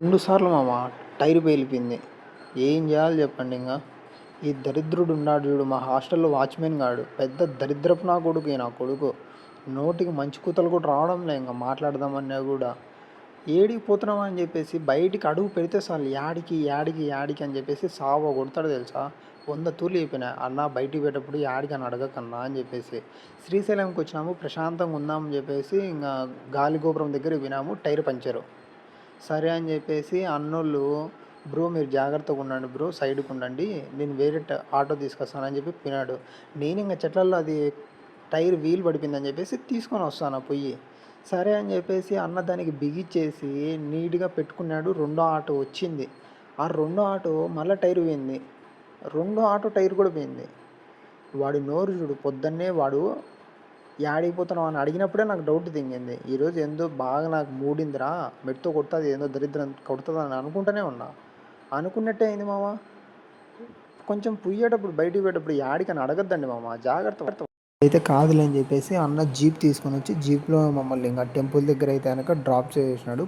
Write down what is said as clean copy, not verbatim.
2 సార్లు మామ టైర్ పేలిపోయింది. ఏం జేయాలో జెప్పండి ఇంగ. ఈ దరిద్రుడు ఉన్నాడు జూడు మా హాస్టల్‌లో వాచ్‌మెన్ గాడు. పెద్ద దరిద్రపు నా కొడుకు ఈ నా కొడుకు. నోటికి మంచి కూతలు కూడా రావడంలే ఇంగ మాట్లాడదామన్నా గూడా. ఏడికి పోతున్నావు అని జెప్పేసి బయటికి అడుగు పెడితే చాలు యాడికి అని జెప్పేసి సావ కొడతాడు తెలుసా! 100 తూర్లు చెప్పిన. అన్నా బయటికి పోయేటప్పుడు యాడికని అడగకన్నా అని జెప్పేసి. శ్రీశైలంకొచ్చినాము ప్రశాంతంగా ఉందాం అని జెప్పేసి ఇంగ గాలి గోపురం దగ్గరికి పోయినాము. టైర్ పంక్చరు. సరే అని చెప్పేసి అన్నోళ్ళు బ్రో మీరు జాగ్రత్తగా ఉండండి బ్రో సైడ్కి ఉండండి నేను వేరే ఆటో తీసుకొస్తానని చెప్పి పోయినాడు. నేను ఇంకా చెట్లల్లో అది టైర్ వీల్ పడిపోయిందని చెప్పేసి తీసుకొని వస్తాను పొయ్యి. సరే అని చెప్పేసి అన్న దానికి బిగిచ్చేసి నీట్గా పెట్టుకున్నాడు. రెండో ఆటో వచ్చింది. ఆ రెండో ఆటో మళ్ళీ టైర్ పోయింది. రెండో ఆటో టైర్ కూడా పోయింది. వాడి నోరు చూడు పొద్దున్నే వాడు యాడికిపోతున్నావు అని అడిగినప్పుడే నాకు డౌట్ దిగింది. ఈరోజు ఏందో బాగా నాకు మూడిందిరా మెట్తో కొడుతుంది ఏందో దరిద్రం కొడుతుంది అని అనుకుంటూనే ఉన్నా. అనుకున్నట్టే అయింది మామ. కొంచెం బయటికి పోయేటప్పుడు యాడికని అడగద్దండి మామ జాగ్రత్త. అయితే కాదులే అని చెప్పేసి అన్న జీప్ తీసుకొని వచ్చి జీప్లో మమ్మల్ని ఇంకా టెంపుల్ దగ్గర అయితే కనుక డ్రాప్ చేసినాడు.